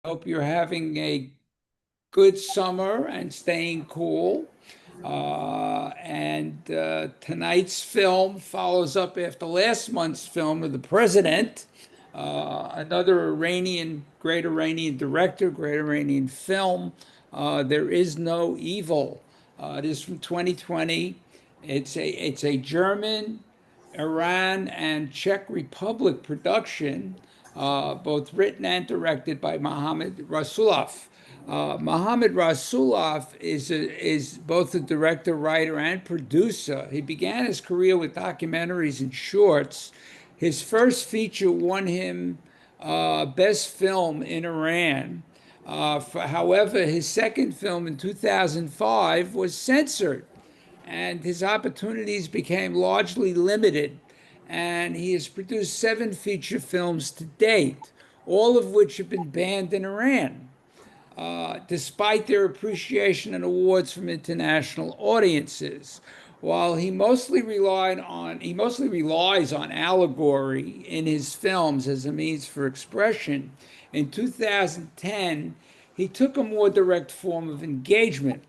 Hope you're having a good summer and staying cool. Tonight's film follows up after last month's film of The President, another great Iranian director, great Iranian film. There is no evil. It is from 2020. It's a German, Iran, and Czech Republic production, both written and directed by Mohammad Rasulov. Mohammad Rasulov is both a director, writer, and producer. He began his career with documentaries and shorts. His first feature won him Best Film in Iran. However, his second film in 2005 was censored, and his opportunities became largely limited. And he has produced 7 feature films to date, all of which have been banned in Iran, despite their appreciation and awards from international audiences. While he mostly relies on allegory in his films as a means for expression. In 2010, he took a more direct form of engagement.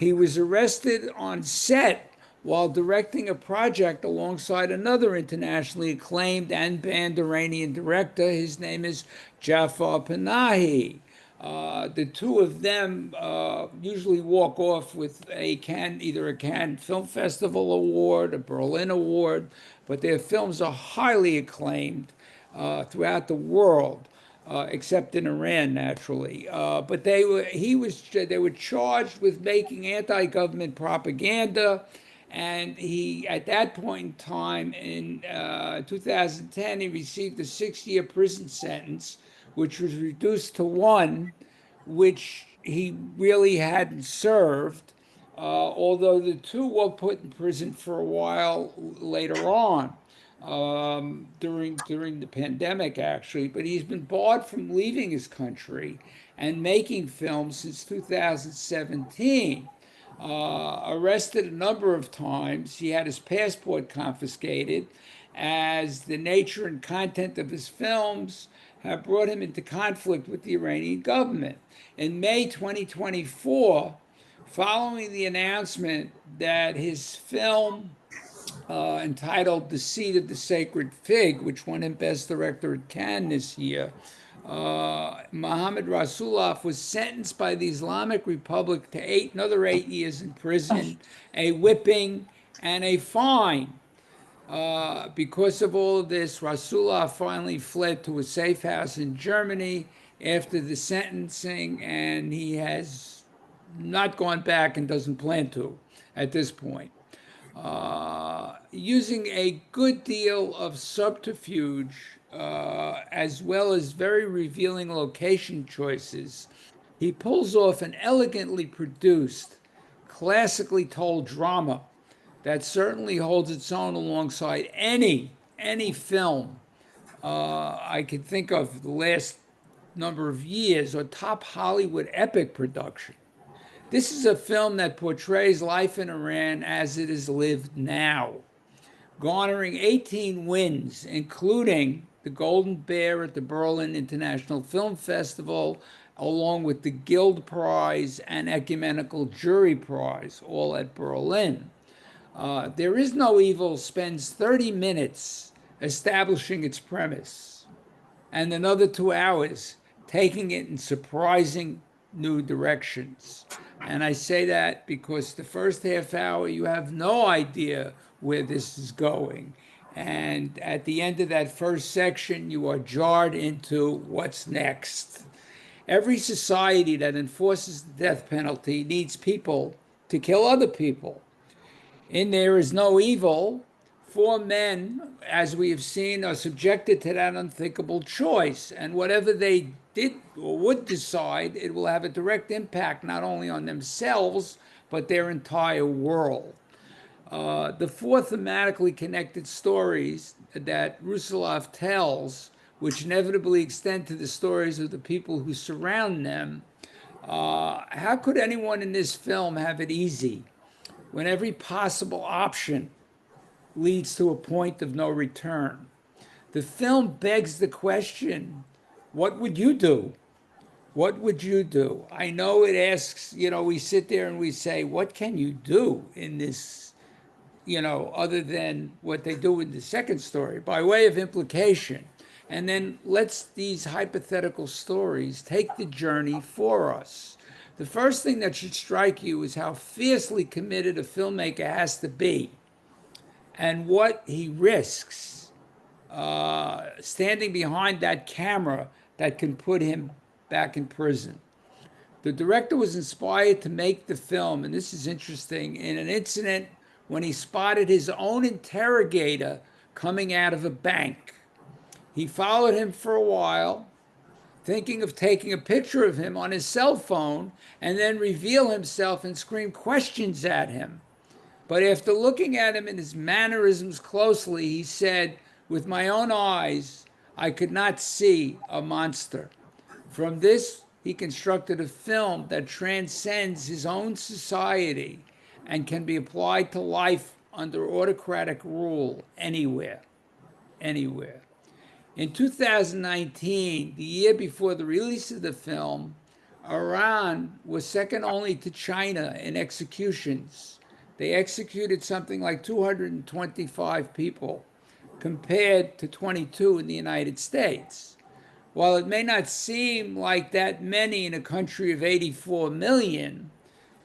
He was arrested on set while directing a project alongside another internationally acclaimed and banned Iranian director. His name is Jafar Panahi. The two of them usually walk off with either a Cannes Film Festival award, a Berlin award, but their films are highly acclaimed throughout the world, except in Iran, naturally. But they were charged with making anti-government propaganda, and at that point in time, in 2010, he received a 6-year prison sentence, which was reduced to 1, which he really hadn't served, although the two were put in prison for a while later on, during the pandemic, actually. But he's been barred from leaving his country and making films since 2017. Arrested a number of times. He had his passport confiscated, as the nature and content of his films have brought him into conflict with the Iranian government. In May 2024, following the announcement that his film entitled The Seed of the Sacred Fig, which won him Best Director at Cannes this year, Mohammad Rasulov was sentenced by the Islamic Republic to another 8 years in prison, a whipping, and a fine. Because of all of this, Rasulov finally fled to a safe house in Germany after the sentencing, and he has not gone back and doesn't plan to at this point. Using a good deal of subterfuge, as well as very revealing location choices, he pulls off an elegantly produced, classically told drama that certainly holds its own alongside any film I can think of the last number of years, or top Hollywood epic production. This is a film that portrays life in Iran as it is lived now, garnering 18 wins, including the Golden Bear at the Berlin International Film Festival, along with the Guild Prize and Ecumenical Jury Prize, all at Berlin. There Is No Evil spends 30 minutes establishing its premise, and another 2 hours taking it in surprising new directions. And I say that because the first half hour, you have no idea where this is going. And at the end of that first section, you are jarred into what's next. Every society that enforces the death penalty needs people to kill other people. In There Is No Evil, 4 men, as we have seen, are subjected to that unthinkable choice. And whatever they did or would decide, it will have a direct impact not only on themselves, but their entire world. The 4 thematically connected stories that Rusalov tells, which inevitably extend to the stories of the people who surround them. How could anyone in this film have it easy when every possible option leads to a point of no return? The film begs the question, what would you do? What would you do? I know it asks, we sit there and we say, what can you do in this, other than what they do in the second story, by way of implication. And then let's these hypothetical stories take the journey for us. The first thing that should strike you is how fiercely committed a filmmaker has to be and what he risks standing behind that camera that can put him back in prison. The director was inspired to make the film, and this is interesting, in an incident when he spotted his own interrogator coming out of a bank. He followed him for a while, thinking of taking a picture of him on his cell phone and then reveal himself and scream questions at him. But after looking at him and his mannerisms closely, he said, with my own eyes, I could not see a monster. From this, he constructed a film that transcends his own society and can be applied to life under autocratic rule anywhere, anywhere. In 2019, the year before the release of the film, Iran was second only to China in executions. They executed something like 225 people, compared to 22 in the United States. While it may not seem like that many in a country of 84 million,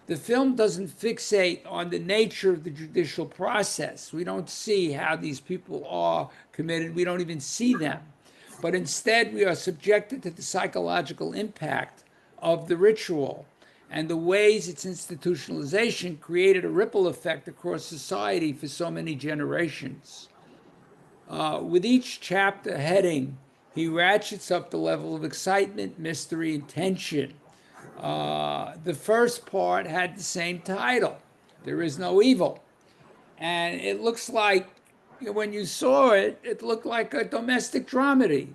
the film doesn't fixate on the nature of the judicial process. We don't see how these people are committed. We don't even see them. But instead, we are subjected to the psychological impact of the ritual and the ways its institutionalization created a ripple effect across society for so many generations. With each chapter heading, he ratchets up the level of excitement, mystery, and tension. The first part had the same title, There Is No Evil. And it looks like, when you saw it, it looked like a domestic dramedy.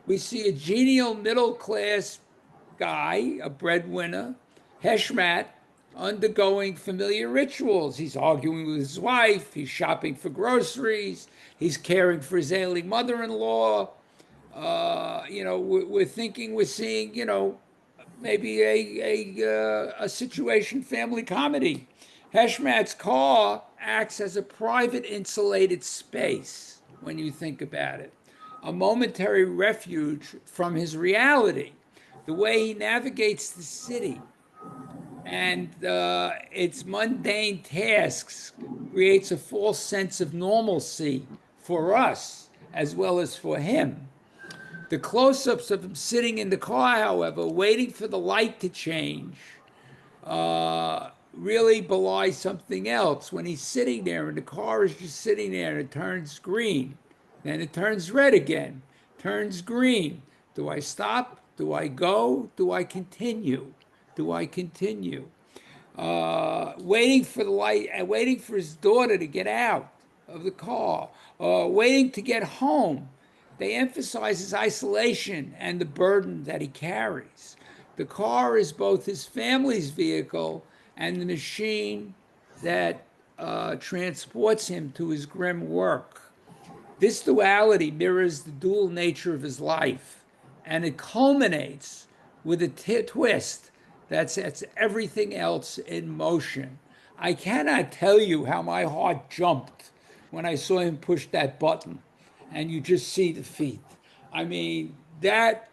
We see a genial middle-class guy, a breadwinner, Heshmat, undergoing familiar rituals. He's arguing with his wife, he's shopping for groceries, he's caring for his ailing mother-in-law. We're thinking we're seeing, maybe a situation family comedy. Heshmat's car acts as a private insulated space when you think about it, a momentary refuge from his reality. The way he navigates the city and its mundane tasks creates a false sense of normalcy for us as well as for him. The close-ups of him sitting in the car, however, waiting for the light to change, really belies something else. When he's sitting there and the car is just sitting there and it turns green, then it turns red again, turns green. Do I stop? Do I go? Do I continue? Do I continue? Waiting for the light and waiting for his daughter to get out of the car, waiting to get home. They emphasize his isolation and the burden that he carries. The car is both his family's vehicle and the machine that transports him to his grim work. This duality mirrors the dual nature of his life, and it culminates with a twist that sets everything else in motion. I cannot tell you how my heart jumped when I saw him push that button and you just see the feet. I mean, that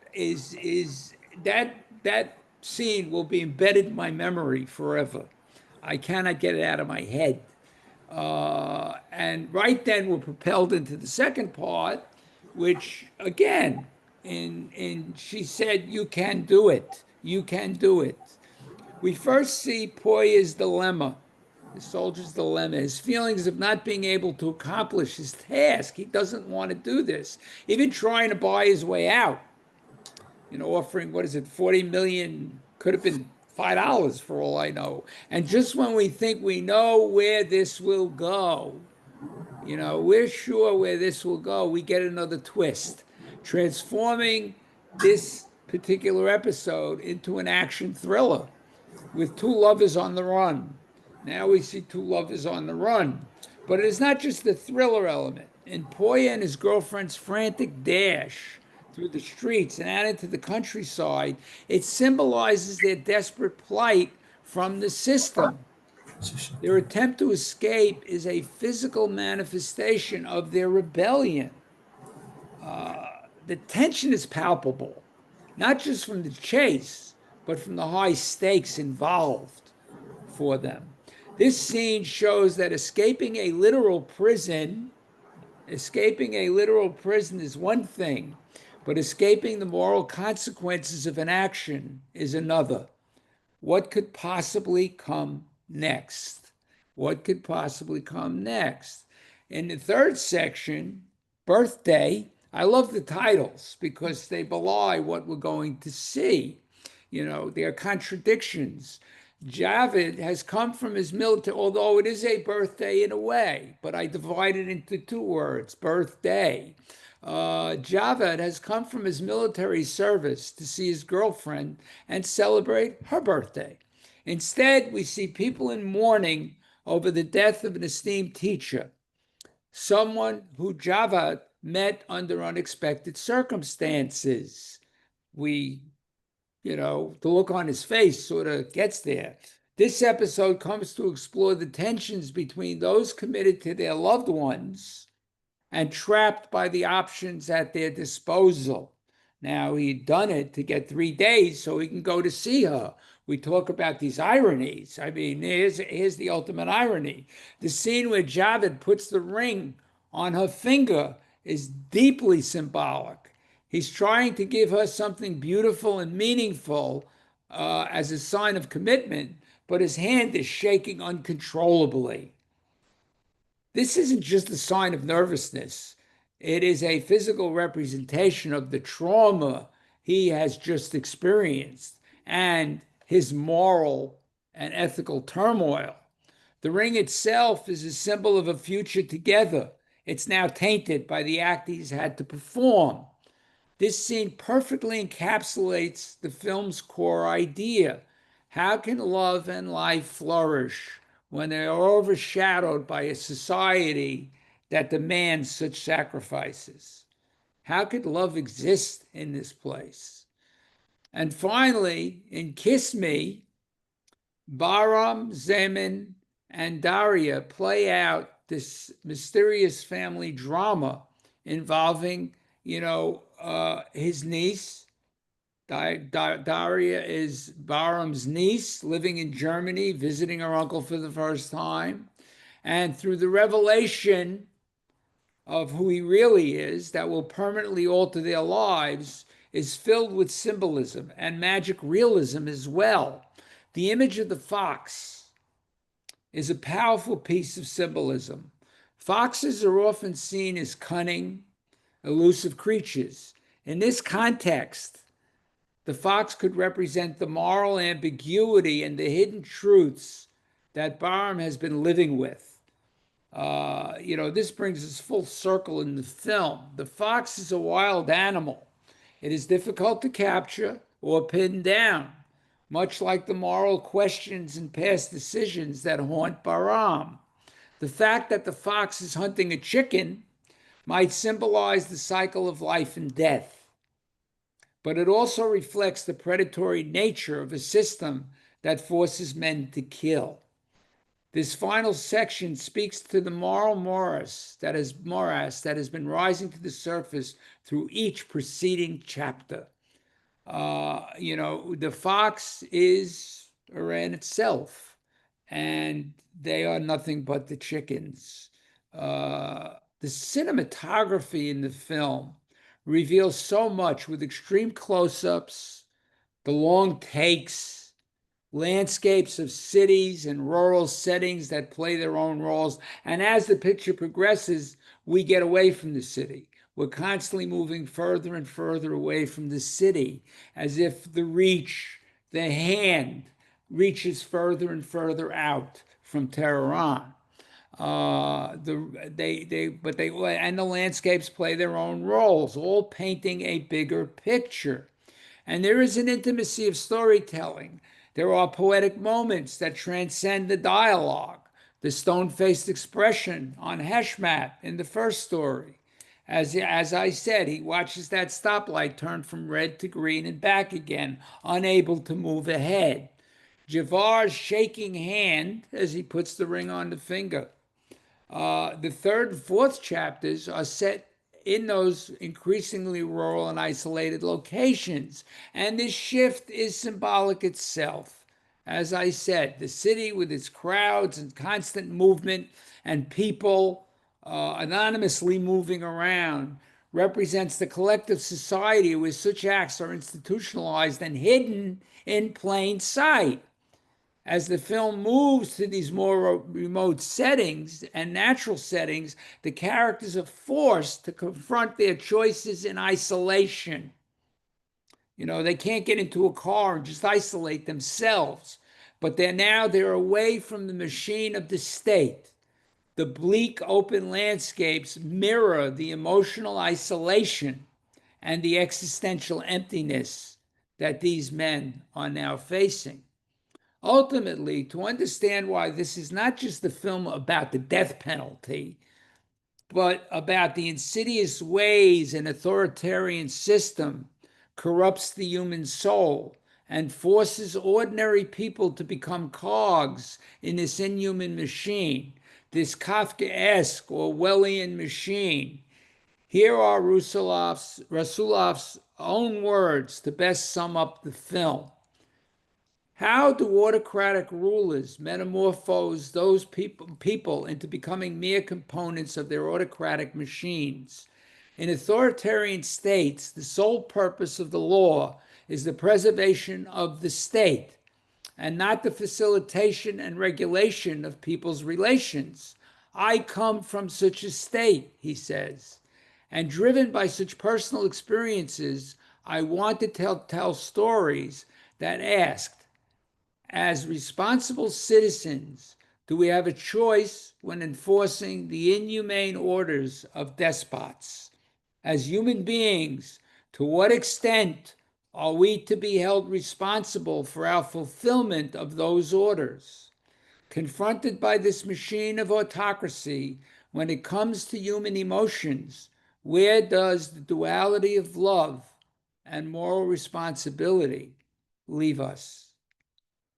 scene will be embedded in my memory forever. I cannot get it out of my head. And right then we're propelled into the second part, which again, she said, you can do it. You can do it. We first see Poya's dilemma, the soldier's dilemma, his feelings of not being able to accomplish his task. He doesn't want to do this. Even trying to buy his way out, offering, 40 million, could have been $5 for all I know. And just when we think we know where this will go, we're sure where this will go, we get another twist, transforming this particular episode into an action thriller with two lovers on the run. Now we see two lovers on the run. But it is not just the thriller element. In Poya and his girlfriend's frantic dash through the streets and out into the countryside, it symbolizes their desperate plight from the system. Their attempt to escape is a physical manifestation of their rebellion. The tension is palpable, not just from the chase, but from the high stakes involved for them. This scene shows that escaping a literal prison is one thing, but escaping the moral consequences of an action is another. What could possibly come next? What could possibly come next? In the third section, Birthday, I love the titles because they belie what we're going to see. You know, there are contradictions. Javed has come from his military, although it is a birthday in a way, but I divide it into two words, birthday. Javed has come from his military service to see his girlfriend and celebrate her birthday. Instead, we see people in mourning over the death of an esteemed teacher, someone who Javed met under unexpected circumstances. The look on his face sort of gets there. This episode comes to explore the tensions between those committed to their loved ones and trapped by the options at their disposal. Now, he'd done it to get 3 days so he can go to see her. We talk about these ironies. I mean, here's the ultimate irony. The scene where Javed puts the ring on her finger is deeply symbolic. He's trying to give her something beautiful and meaningful as a sign of commitment, but his hand is shaking uncontrollably. This isn't just a sign of nervousness. It is a physical representation of the trauma he has just experienced and his moral and ethical turmoil. The ring itself is a symbol of a future together. It's now tainted by the act he's had to perform. This scene perfectly encapsulates the film's core idea. How can love and life flourish when they are overshadowed by a society that demands such sacrifices? How could love exist in this place? And finally, in Kiss Me, Bahram, Zemin, and Daria play out this mysterious family drama involving, his niece. Daria is Bahram's niece, living in Germany, visiting her uncle for the first time. And through the revelation of who he really is, that will permanently alter their lives, is filled with symbolism and magic realism as well. The image of the fox is a powerful piece of symbolism. Foxes are often seen as cunning, elusive creatures. In this context, the fox could represent the moral ambiguity and the hidden truths that Bahram has been living with. This brings us full circle in the film. The fox is a wild animal. It is difficult to capture or pin down, much like the moral questions and past decisions that haunt Bahram. The fact that the fox is hunting a chicken might symbolize the cycle of life and death, but it also reflects the predatory nature of a system that forces men to kill. This final section speaks to the moral morass that has been rising to the surface through each preceding chapter. The fox is Iran itself, and they are nothing but the chickens. The cinematography in the film reveals so much with extreme close-ups, the long takes, landscapes of cities and rural settings that play their own roles. And as the picture progresses, we get away from the city. We're constantly moving further and further away from the city, as if the hand reaches further and further out from Tehran. And the landscapes play their own roles, all painting a bigger picture. And there is an intimacy of storytelling. There are poetic moments that transcend the dialogue. The stone-faced expression on Heshmat in the first story, As I said, he watches that stoplight turn from red to green and back again, unable to move ahead. Javar's shaking hand as he puts the ring on the finger. The third and fourth chapters are set in those increasingly rural and isolated locations. And this shift is symbolic itself. As I said, the city with its crowds and constant movement and people anonymously moving around represents the collective society where such acts are institutionalized and hidden in plain sight. As the film moves to these more remote settings and natural settings, the characters are forced to confront their choices in isolation. You know, they can't get into a car and just isolate themselves, but they're away from the machine of the state. The bleak open landscapes mirror the emotional isolation and the existential emptiness that these men are now facing. Ultimately, to understand why this is not just a film about the death penalty, but about the insidious ways an authoritarian system corrupts the human soul and forces ordinary people to become cogs in this inhuman machine, this Kafkaesque Orwellian machine. Here are Rasulov's own words to best sum up the film. How do autocratic rulers metamorphose those people into becoming mere components of their autocratic machines? In authoritarian states, the sole purpose of the law is the preservation of the state and not the facilitation and regulation of people's relations. I come from such a state, he says, and driven by such personal experiences, I want to tell stories that ask, as responsible citizens, do we have a choice when enforcing the inhumane orders of despots? As human beings, to what extent are we to be held responsible for our fulfillment of those orders? Confronted by this machine of autocracy, when it comes to human emotions, where does the duality of love and moral responsibility leave us?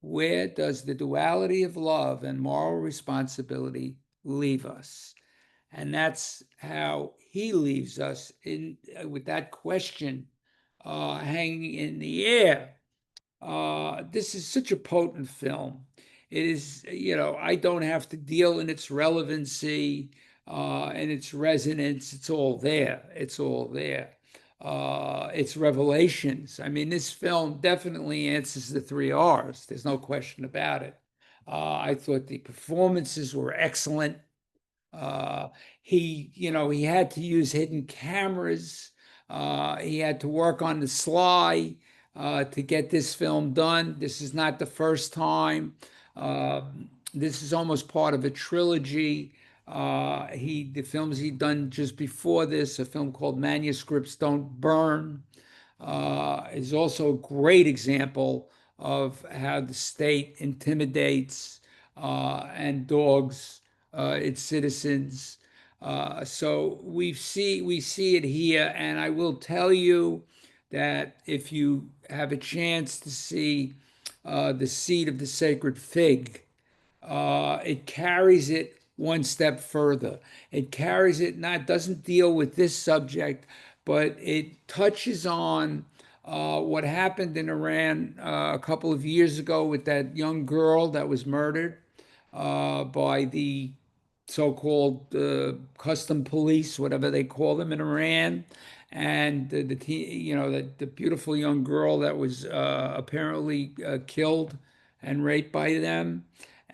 Where does the duality of love and moral responsibility leave us? And that's how he leaves us in with that question hanging in the air. This is such a potent film. It is, you know, I don't have to deal in its relevancy and its resonance. It's all there. It's all there. Its revelations. I mean, this film definitely answers the three R's. There's no question about it. I thought the performances were excellent. Uh, he had to use hidden cameras. He had to work on the sly to get this film done. This is not the first time. Uh, this is almost part of a trilogy. The films he'd done just before this, a film called Manuscripts Don't Burn, is also a great example of how the state intimidates and dogs its citizens. So we see it here, and I will tell you that if you have a chance to see the seed of the sacred fig, it carries it one step further. It carries it not doesn't deal with this subject, but it touches on what happened in Iran a couple of years ago with that young girl that was murdered by the so-called custom police, whatever they call them in Iran, and the beautiful young girl that was apparently killed and raped by them,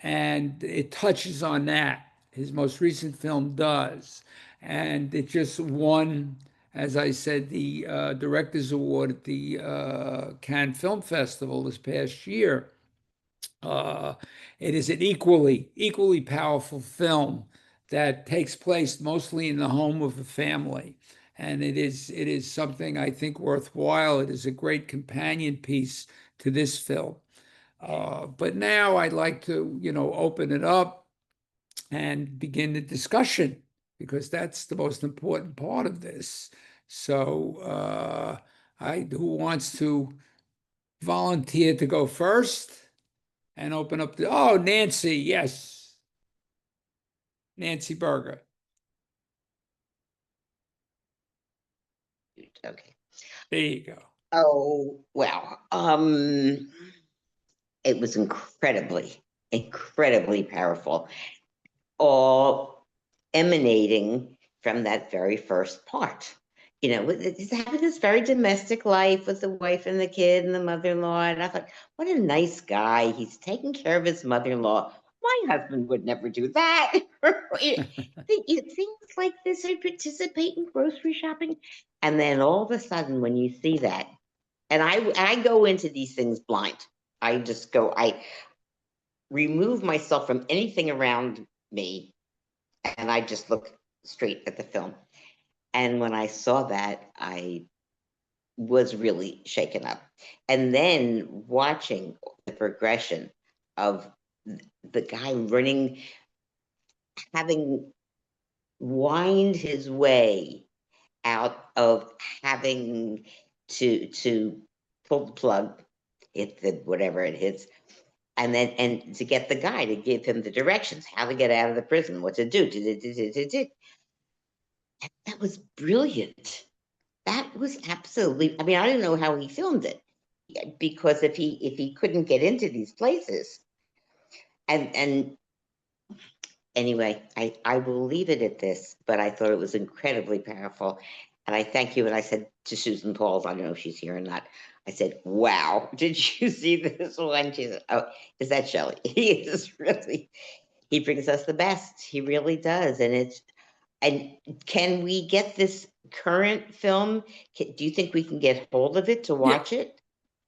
and it touches on that. His most recent film does, and it just won, as I said, the Directors Award at the Cannes Film Festival this past year. Uh, it is an equally powerful film that takes place mostly in the home of a family, and it is something I think worthwhile. It is a great companion piece to this film. But now I'd like to, open it up and begin the discussion. because that's the most important part of this. So, who wants to volunteer to go first and open up the, oh, Nancy, yes, Nancy Berger. Okay. There you go. Oh, well, it was incredibly, incredibly powerful, all emanating from that very first part. You know, he's having this very domestic life with the wife and the kid and the mother-in-law. And I thought, what a nice guy. He's taking care of his mother-in-law. My husband would never do that. Things like this, I participate in grocery shopping. And then all of a sudden, when you see that, and I go into these things blind. I remove myself from anything around me, and I just look straight at the film. And when I saw that, I was really shaken up. And then watching the progression of the guy running, having wind his way out of having to pull the plug, hit the whatever it hits, and then and to get the guy to give him the directions, how to get out of the prison, what to do. That was brilliant. That was absolutely. I mean, I don't know how he filmed it, because if he couldn't get into these places, and anyway, I will leave it at this. But I thought it was incredibly powerful, and I thank you. And I said to Susan Pauls, I don't know if she's here or not. I said, "Wow, did you see this one?" She said, "Oh, is that Shelley?" He is really. He brings us the best. He really does, and it's. And can we get this current film? Do you think we can get hold of it to Yeah, watch it?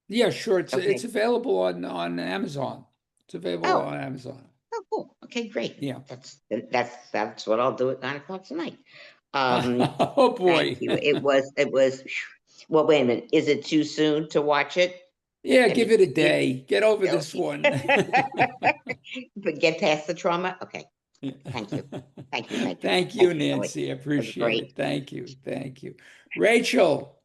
yeah, sure. It's Okay. available on Amazon. It's available Oh, on Amazon. oh, cool. Okay, great. Yeah. That's what I'll do at 9 o'clock tonight. Um, Oh Thank boy. you. It was. Well, wait a minute. Is it too soon to watch it? Yeah, I give mean, it a day. Get over this okay. one. But get past the trauma. Okay. Thank you. Thank you. Thank you. Thank you, Thank you, Shelley. Nancy. I It was appreciate great. it. Thank you. Thank you. Rachel.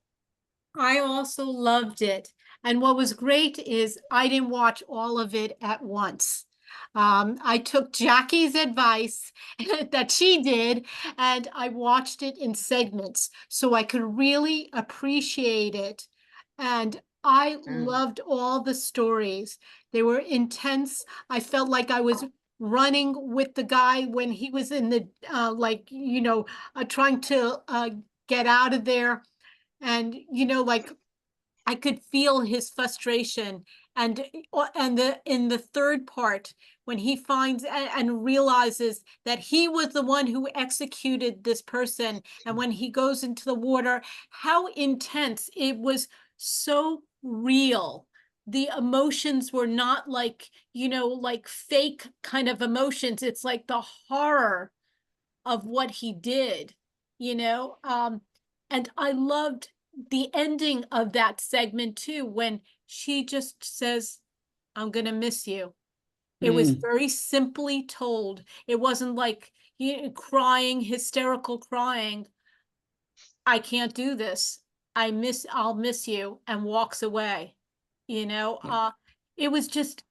I also loved it. And what was great is I didn't watch all of it at once. I took Jackie's advice that she did, and I watched it in segments so I could really appreciate it. And I Mm. loved all the stories. They were intense. I felt like I was running with the guy when he was in the, trying to get out of there. And like I could feel his frustration. And the in the third part, when he finds and realizes that he was the one who executed this person, and when he goes into the water, how intense it was. So real. The emotions were not like, like fake kind of emotions. It's like the horror of what he did, you know. And I loved the ending of that segment too, when she just says, "I'm gonna miss you." It was Mm, very simply told. It wasn't like crying, hysterical crying. "I can't do this. I'll miss you," and walks away. You know, yeah. it was just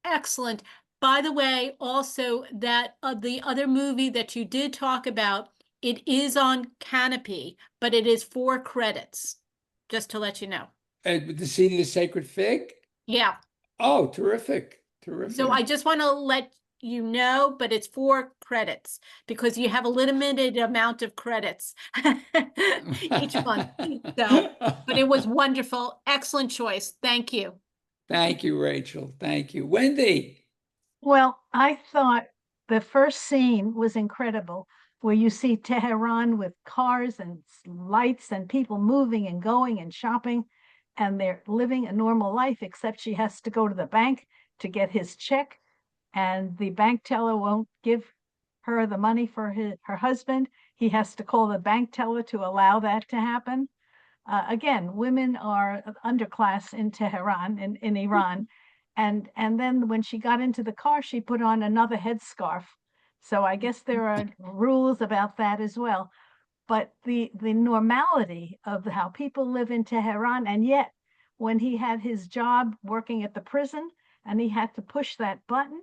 excellent. By the way, also that the other movie that you did talk about, it is on Kanopy, but it is 4 credits, just to let you know. And to see the Sacred Fig? Yeah. Oh, terrific. So Terrific. I just want to let you know, but it's 4 credits because you have a limited amount of credits each month. So, but it was wonderful. Excellent choice. Thank you. Thank you, Rachel. Thank you. Wendy. Well, I thought the first scene was incredible, where you see Tehran with cars and lights and people moving and going and shopping, and they're living a normal life, except she has to go to the bank to get his check, and the bank teller won't give her the money for her husband. He has to call the bank teller to allow that to happen. Again, women are underclass in Tehran, in Iran. And then when she got into the car, she put on another headscarf So I guess there are rules about that as well. But the normality of how people live in Tehran, and yet when he had his job working at the prison and he had to push that button,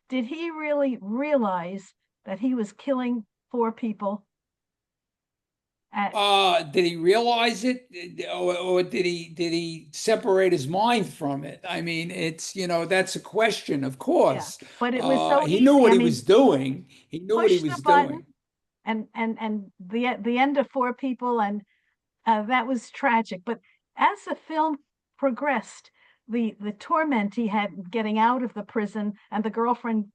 did he really realize that he was killing 4 people? Did he realize it, or did he separate his mind from it? I mean, it's, that's a question, of Yeah, course. but it was so He knew easy. what I he mean, was doing. He knew what he push the was button doing. and the end of 4 people, and that was tragic. But as the film progressed, the torment he had getting out of the prison, and the girlfriend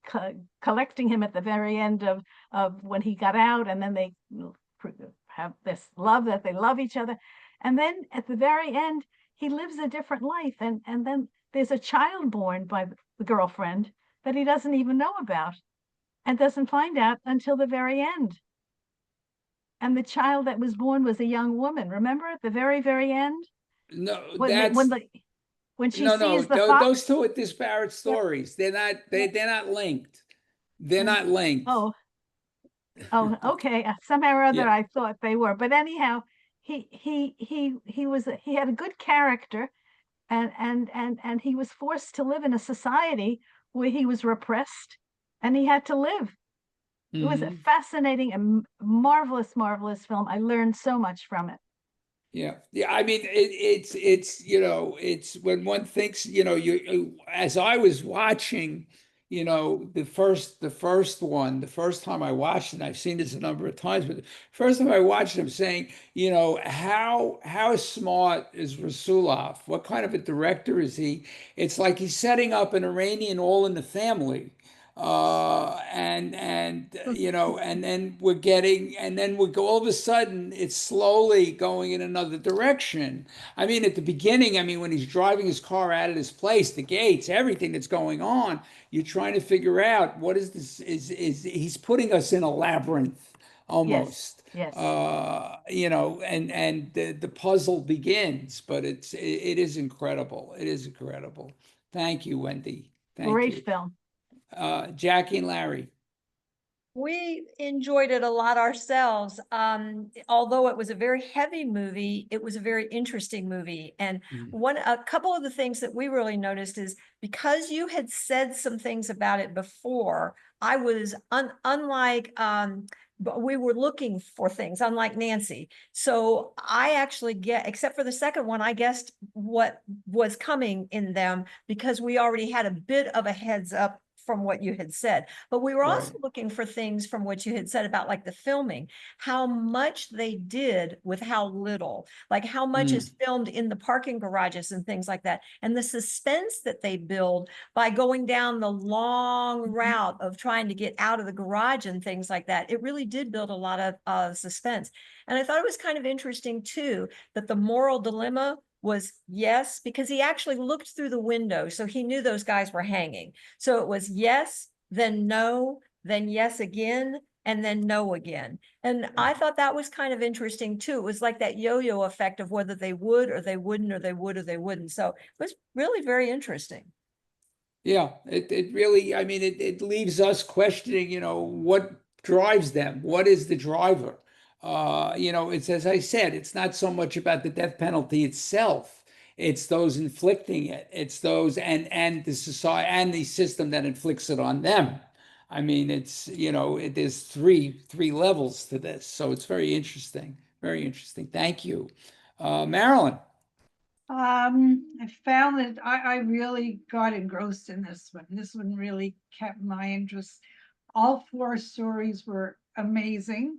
collecting him at the very end of when he got out, and then they have this love that they love each other, and then at the very end he lives a different life, and then there's a child born by the girlfriend that he doesn't even know about and doesn't find out until the very end. And the child that was born was a young woman. Remember at the very, very end, No, when that's when she no. sees the fox. Those two are disparate Yeah, stories. They're not. yeah, They're not linked. They're yeah. not linked. Oh, oh, okay. Somehow or other, Yeah. I thought they were. But anyhow, he had a good character, and he was forced to live in a society where he was repressed, and he had to live. It was a Hmm. fascinating and marvelous, marvelous film. I learned so much from it. Yeah, yeah. I mean, it's it's when one thinks, as I was watching, the first time I watched it, and I've seen this a number of times, but the first time I watched it, I'm saying, how smart is Rasulov? What kind of a director is he? It's like he's setting up an Iranian All in the Family. And then we're all of a sudden it's slowly going in another direction. I mean, at the beginning, I mean, when he's driving his car out of this place, the gates, everything that's going on, you're trying to figure out what is this, is he's putting us in a labyrinth Yes, almost. yes. And the puzzle begins, but it is incredible. It is incredible. Thank you, Wendy. Thank Great you. film. Jackie and Larry. We enjoyed it a lot ourselves. Although it was a very heavy movie, it was a very interesting movie. And a couple of the things that we really noticed is because you had said some things about it before, I was unlike, but we were looking for things, unlike Nancy. So I actually except for the second one, I guessed what was coming in them because we already had a bit of a heads up from what you had said. But we were also Right. looking for things from what you had said about like the filming, how much they did with how little, like how much is filmed in the parking garages and things like that. And the suspense that they build by going down the long route of trying to get out of the garage and things like that. It really did build a lot of suspense. And I thought it was kind of interesting too, that the moral dilemma was yes, because he actually looked through the window. So he knew those guys were hanging. So it was yes, then no, then yes again, and then no again. And I thought that was kind of interesting too. It was like that yo-yo effect of whether they would or they wouldn't, or they would or they wouldn't. So it was really very interesting. Yeah, it really, I mean, it leaves us questioning, what drives them? What is the driver? It's, as I said, it's not so much about the death penalty itself. It's those inflicting it. It's those and the society and the system that inflicts it on them. I mean, it's, there's three levels to this. So it's very interesting. Very interesting. Thank you. Marilyn. I found that I really got engrossed in this one. This one really kept my interest. All 4 stories were amazing.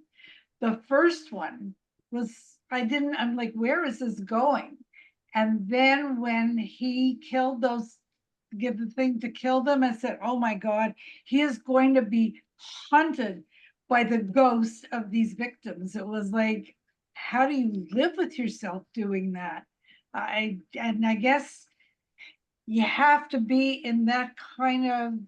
The first one was, I'm like, where is this going? And then when he killed give the thing to kill them, I said, oh my God, he is going to be hunted by the ghosts of these victims. It was like, how do you live with yourself doing that? I guess you have to be in that kind of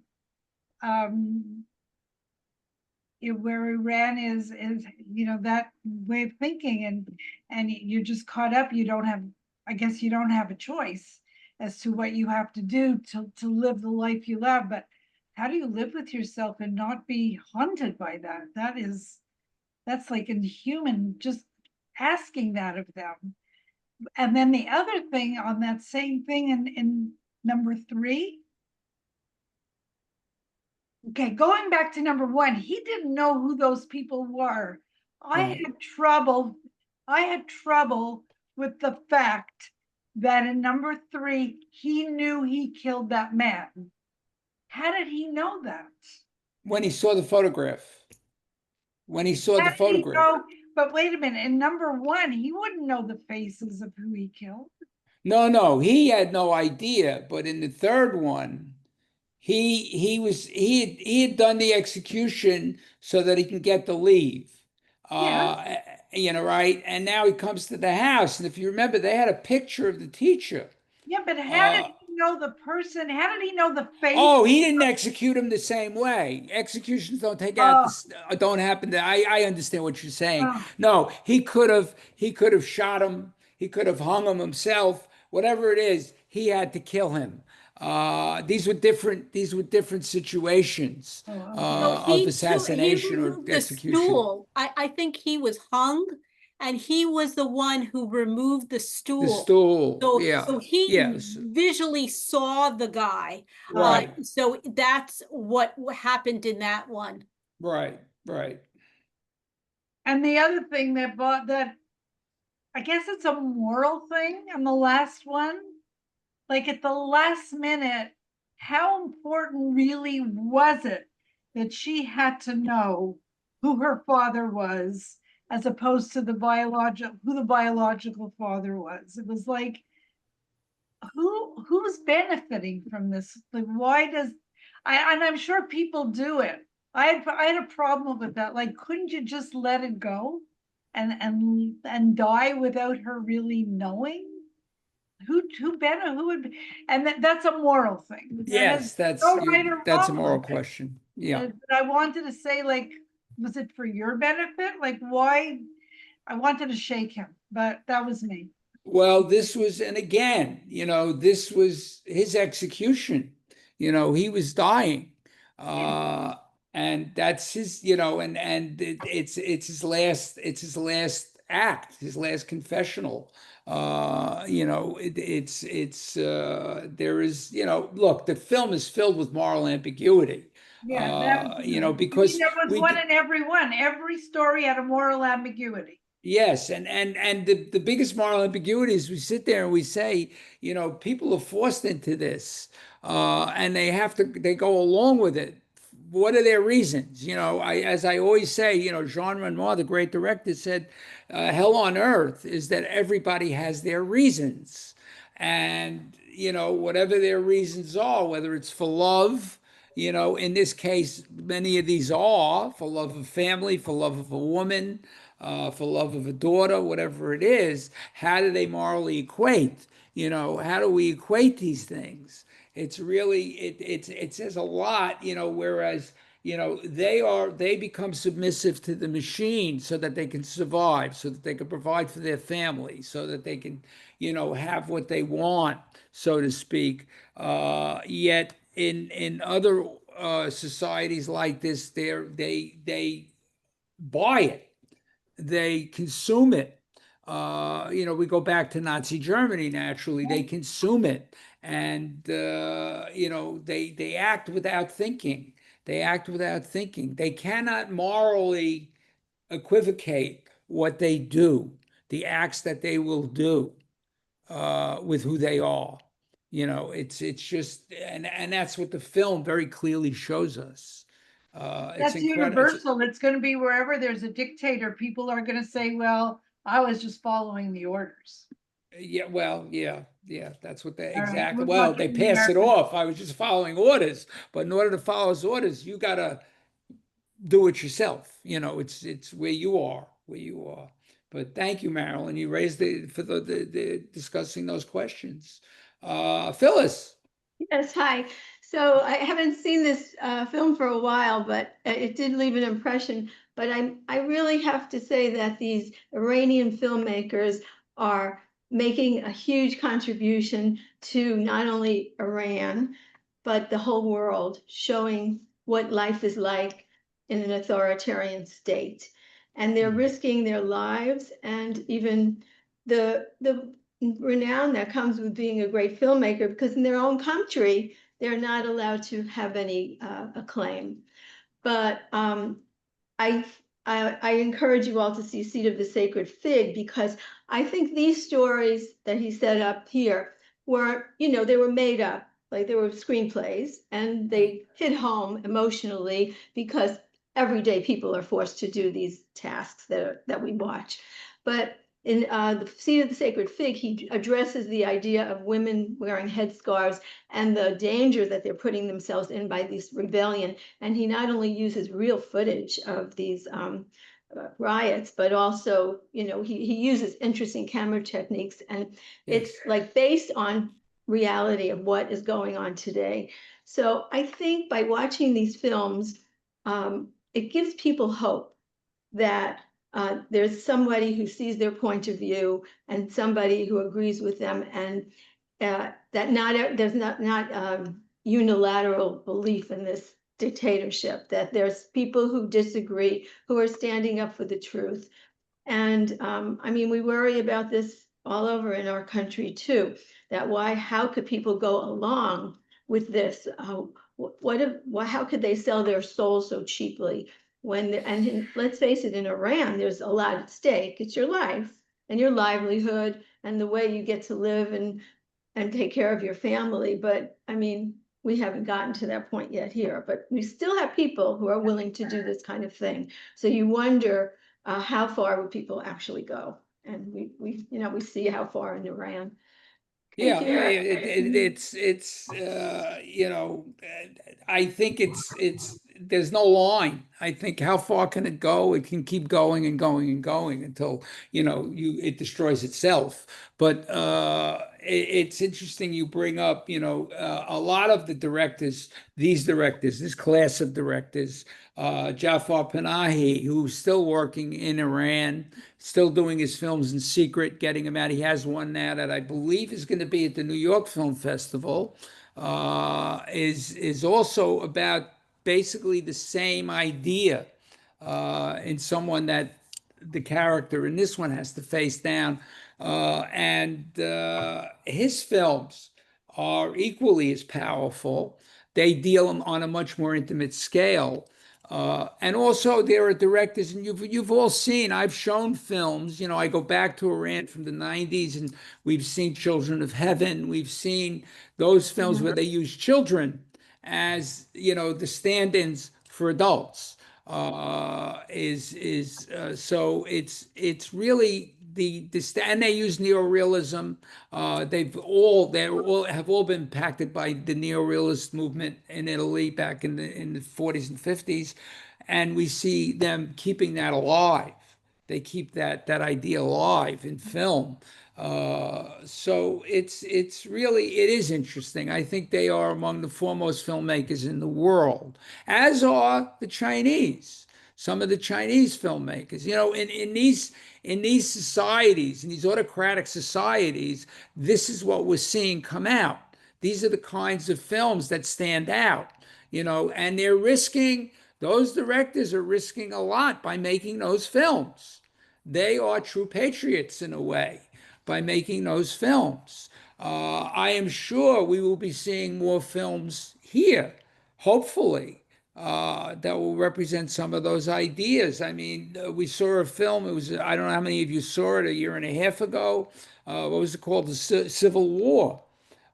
where Iran is that way of thinking, and you're just caught up. I guess you don't have a choice as to what you have to do to live the life you love. But how do you live with yourself and not be haunted by that? That's like inhuman, just asking that of them. And then the other thing on that same thing in number 3. Okay, going back to number 1, he didn't know who those people were. Right. I had trouble with the fact that in number 3, he knew he killed that man. How did he know that? When he saw the photograph. When he saw the How did he photograph. know? But wait a minute, in number 1, he wouldn't know the faces of who he killed. No, he had no idea. But in the third one, he had done the execution so that he can get the leave. Yes. You know, right? And now he comes to the house, and if you remember, they had a picture of the teacher. Yeah, but how did he know the person? How did he know the face? Oh, he didn't execute him the same way. Executions don't take out this, don't happen. I understand what you're saying. Oh. No, he could have shot him. He could have hung him himself. Whatever it is, he had to kill him. These were different situations No, of he assassination or removed the execution. stool. I think he was hung, and he was the one who removed the The stool. stool, So, yeah, so he yes, visually saw the guy. right, So that's what happened in that one. right. And the other thing that I guess it's a moral thing on the last one. Like at the last minute, how important really was it that she had to know who her father was, as opposed to who the biological father was? It was like, who's benefiting from this? Like, why does and I'm sure people do it. I had a problem with that. Like, couldn't you just let it go and die without her really knowing? Who would, and that's a moral thing. Yes, that's no right or that's a wrong moral with it. question. Yeah. But I wanted to say, like, was it for your benefit? Like, why? I wanted to shake him, but that was me. Well, this was, and again, you know, this was his execution. You know, he was dying, and that's his. You know, and it's his last act, his last confessional. You know, there is, you know, look, the film is filled with moral ambiguity. Yeah, that You know, I mean, because there was one in every one. Every story had a moral ambiguity. yes, and the biggest moral ambiguity is we sit there and we say, you know, people are forced into this, and they go along with it. What are their reasons? You know, as I always say, you know, Jean Renoir, the great director, said, "Hell on earth is that everybody has their reasons, and you know, whatever their reasons are, whether it's for love." You know, in this case, many of these are for love of family, for love of a woman, for love of a daughter, whatever it is. How do they morally equate? You know, how do we equate these things? It's really it says a lot, you know, whereas, you know, they become submissive to the machine so that they can survive, so that they can provide for their family, so that they can, you know, have what they want, so to speak. Yet in other societies like this, they buy it, they consume it. You know, we go back to Nazi Germany. Naturally, they consume it, and you know, they act without thinking. They act without thinking. They cannot morally equivocate what they do, the acts that they will do with who they are. You know, it's just, and that's what the film very clearly shows us. It's That's incredible. universal. It's going to be wherever there's a dictator, people are going to say, well, I was just following the orders. Yeah, well, yeah, that's what they All right, exactly. we're Well, they watching pass it America. off. I was just following orders, but in order to follow his orders, you gotta do it yourself. You know, it's where you are, where you are. But thank you, Marilyn. You raised the discussing those questions. Phyllis. Yes, hi. So I haven't seen this film for a while, but it did leave an impression. But I really have to say that these Iranian filmmakers are making a huge contribution to not only Iran, but the whole world, showing what life is like in an authoritarian state. And they're risking their lives and even the renown that comes with being a great filmmaker, because in their own country, they're not allowed to have any acclaim. But I, I encourage you all to see Seed of the Sacred Fig, because I think these stories that he set up here were, they were made up, like they were screenplays, and they hit home emotionally because everyday people are forced to do these tasks that we watch. But in the Seed of the Sacred Fig, he addresses the idea of women wearing headscarves and the danger that they're putting themselves in by this rebellion. And he not only uses real footage of these riots, but also, he uses interesting camera techniques, and it's like based on reality of what is going on today. So I think by watching these films, it gives people hope that there's somebody who sees their point of view and somebody who agrees with them, and that there's not unilateral belief in this dictatorship, that there's people who disagree, who are standing up for the truth. And I mean, we worry about this all over in our country too, that how could people go along with this? How could they sell their souls so cheaply? Let's face it, in Iran, there's a lot at stake. It's your life and your livelihood and the way you get to live and take care of your family. But I mean, we haven't gotten to that point yet here, but we still have people who are willing to do this kind of thing. So you wonder how far would people actually go? And we see how far in Iran. Yeah, Thank you. it's I think it's there's no line. I think how far can it go? It can keep going and going and going until it destroys itself. But it's interesting you bring up a lot of the directors, this class of directors, Jafar Panahi, who's still working in Iran, still doing his films in secret, getting them out. He has one now that I believe is going to be at the New York Film Festival. Is also about basically the same idea in someone that the character in this one has to face down. And his films are equally as powerful. They deal on a much more intimate scale. And also there are directors, and you've all seen, I've shown films, I go back to Iran from the 90s, and we've seen Children of Heaven. We've seen those films where they use children as, the stand-ins for adults. So it's really and they use neorealism. They all have been impacted by the neorealist movement in Italy back in the 40s and 50s, and we see them keeping that alive. They keep that idea alive in film. So it is interesting. I think they are among the foremost filmmakers in the world, as are the Chinese. Some of the Chinese filmmakers, in these societies, in these autocratic societies, this is what we're seeing come out. These are the kinds of films that stand out, and those directors are risking a lot by making those films. They are true patriots in a way by making those films. I am sure we will be seeing more films here, hopefully, that will represent some of those ideas. I mean, we saw a film, I don't know how many of you saw it a year and a half ago. What was it called? The Civil War.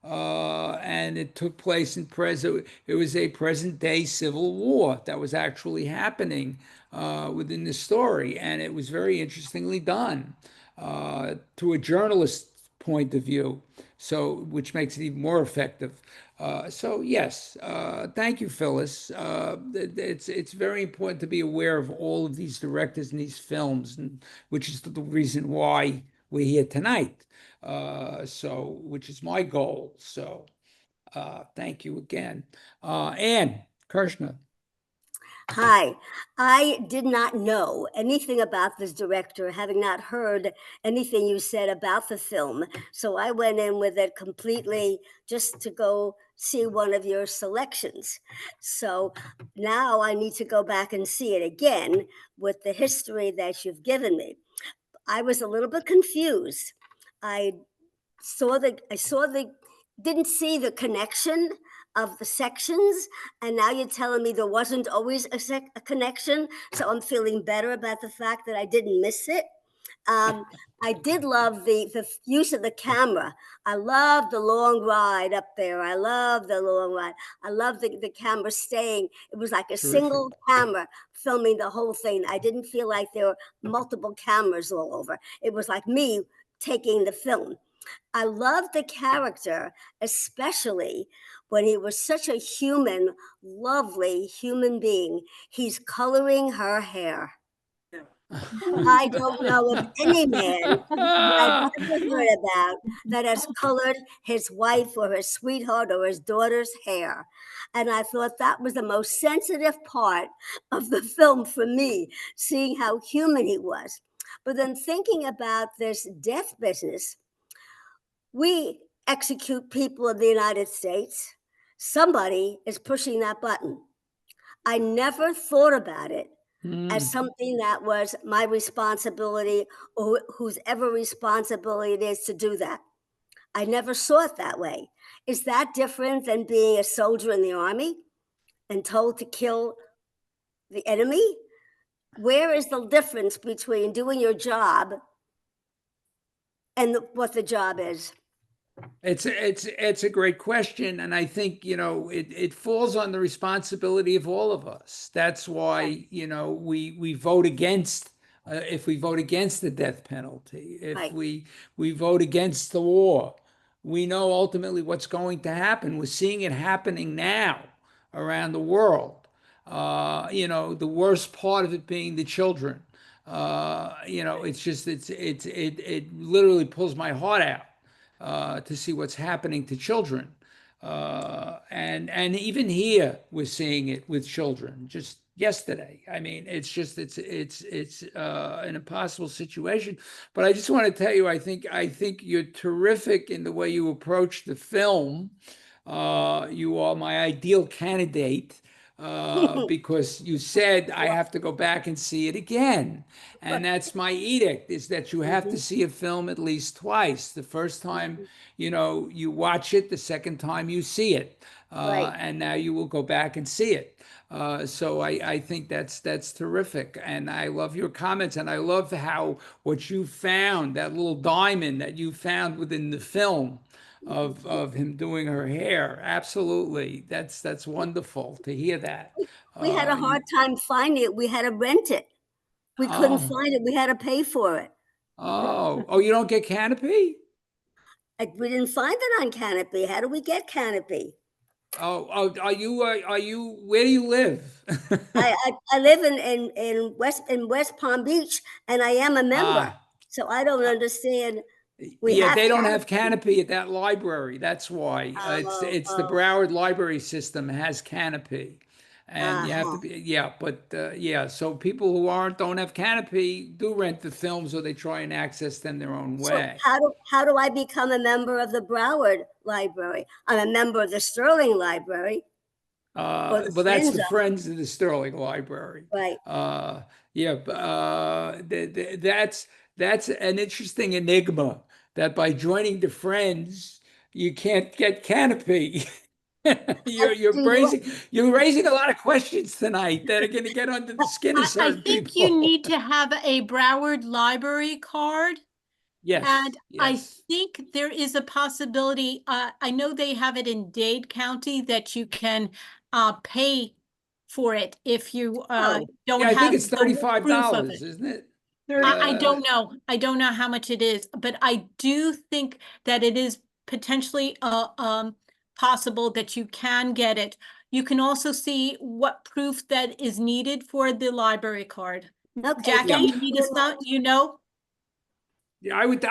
And it took place it was a present day civil war that was actually happening within the story. And it was very interestingly done to a journalist's point of view, which makes it even more effective. So yes, thank you, Phyllis. It's very important to be aware of all of these directors and these films, which is the reason why we're here tonight. Which is my goal. So thank you again. Ann Kirshner. Hi, I did not know anything about this director, having not heard anything you said about the film. So I went in with it completely just to go see one of your selections. So now I need to go back and see it again with the history that you've given me. I was a little bit confused. I didn't see the connection of the sections, and now you're telling me there wasn't always a connection, so I'm feeling better about the fact that I didn't miss it. I did love the use of the camera. I love the long ride up there. I love the long ride. I love the camera staying. It was like a Terrific. single camera filming the whole thing. I didn't feel like there were multiple cameras all over. It was like me taking the film. I love the character, especially when he was such a human, lovely human being. He's coloring her hair. I don't know of any man that I've ever heard about that has colored his wife or his sweetheart or his daughter's hair. And I thought that was the most sensitive part of the film for me, seeing how human he was. But then thinking about this death business, we execute people of the United States. Somebody is pushing that button. I never thought about it as something that was my responsibility or whose ever responsibility it is to do that. I never saw it that way. Is that different than being a soldier in the army and told to kill the enemy? Where is the difference between doing your job and what the job is? It's a great question, and I think it falls on the responsibility of all of us. That's why we vote against if we vote against the death penalty, if Right. we vote against the war, we know ultimately what's going to happen. We're seeing it happening now around the world. The worst part of it being the children. It's just it literally pulls my heart out to see what's happening to children. And even here we're seeing it with children just yesterday. I mean, it's an impossible situation. But I just want to tell you, I think you're terrific in the way you approach the film. You are my ideal candidate because you said I have to go back and see it again. And that's my edict, is that you have to see a film at least twice. The first time, you watch it, the second time you see it. Right. And now you will go back and see it. So I think that's terrific. And I love your comments, and I love what you found, that little diamond that you found within the film of him doing her hair. Absolutely. That's wonderful to hear that. We had a hard time finding it. We had to rent it. We couldn't Oh. find it. We had to pay for it. Oh, you don't get Kanopy? We didn't find it on Kanopy. How do we get Kanopy? Oh, are you, where do you live? I live in West Palm Beach, and I am a member. Ah. So I don't understand. We Yeah, have they don't Kanopy. have Kanopy at that library. That's why. It's the Broward Library System has Kanopy. And you have to be, so people who don't have Kanopy do rent the films, or they try and access them their own So way. how do I become a member of the Broward Library? I'm a member of the Sterling Library. Or the But that's the Friends of- Friends of the Stirling Library. Right. That's an interesting enigma, that by joining the Friends, you can't get Kanopy. You're raising a lot of questions tonight that are going to get under the skin of I certain think people. you need to have a Broward Library card. Yes. And I yes. think there is a possibility, I know they have it in Dade County, that you can pay for it if you don't Yeah, I have think it's the proof of $35, it. isn't it? I don't know. I don't know how much it is, but I do think that it is potentially possible that you can get it. You can also see what proof that is needed for the library card. Okay, Jackie, thank you need to stop, Yeah, I would.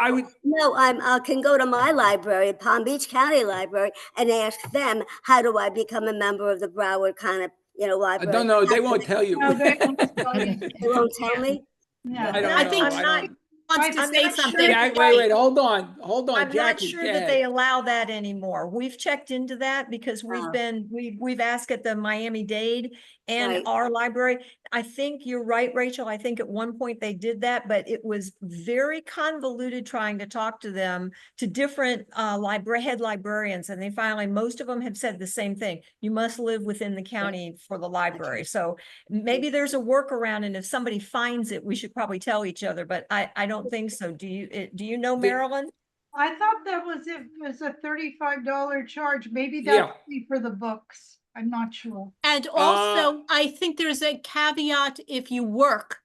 No, I can go to my library, Palm Beach County Library, and ask them, how do I become a member of the Broward kind of, library. No, they won't tell you. No, they won't tell you. They won't tell me? No. I don't I know. think I she don't. wants to I'm say not sure something. that- Wait, hold on, I'm not Jackie. sure go that they ahead. allow that anymore. We've checked into that because we've asked at the Miami-Dade and Right. our library. I think you're right, Rachel. I think at one point they did that, but it was very convoluted trying to talk to them, to different head librarians. And they finally, most of them have said the same thing. You must live within the county for the library. So maybe there's a workaround, and if somebody finds it, we should probably tell each other, but I don't think so. Do you know, Marilyn? I thought that was, it was a $35 charge. Maybe Yeah. that's free for the books. I'm not sure. And also, I think there's a caveat if you work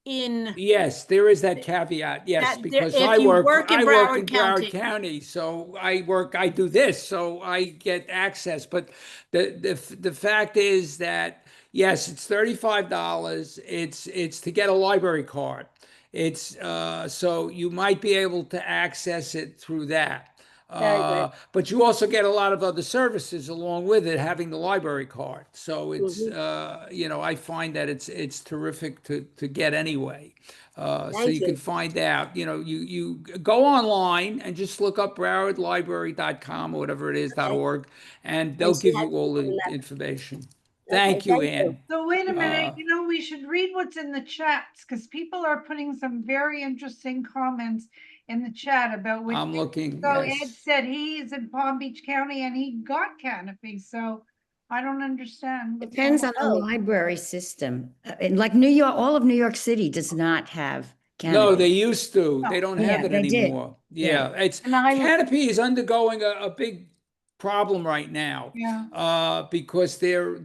in, Yes, there is that caveat. Yes, That there- because if I you work work in in Broward Broward County. County, so I do this, so I get access. But the fact is that yes, it's $35. It's to get a library card. It's so you might be able to access it through that. Very good. But you also get a lot of other services along with it, having the library card. So it's I find that it's terrific to get anyway. So Thank you you. can find out. You go online and just look up browardlibrary.com or whatever it is .org, and they'll she give has you all the that. information. Okay, Thank you, thank you. Ann. So wait a minute, Uh, we should read what's in the chats, because people are putting some very interesting comments in the chat about which. I'm looking. So Ed Yes. said he's in Palm Beach County and he got Kanopy, so I don't understand. what's Depends going on the library system. And like New York, all of New York City does not have No, they Kanopy. used to. They don't have Yeah, it they did. anymore. Yeah, it's And I- Canopy is undergoing a big problem right now. Yeah. Because their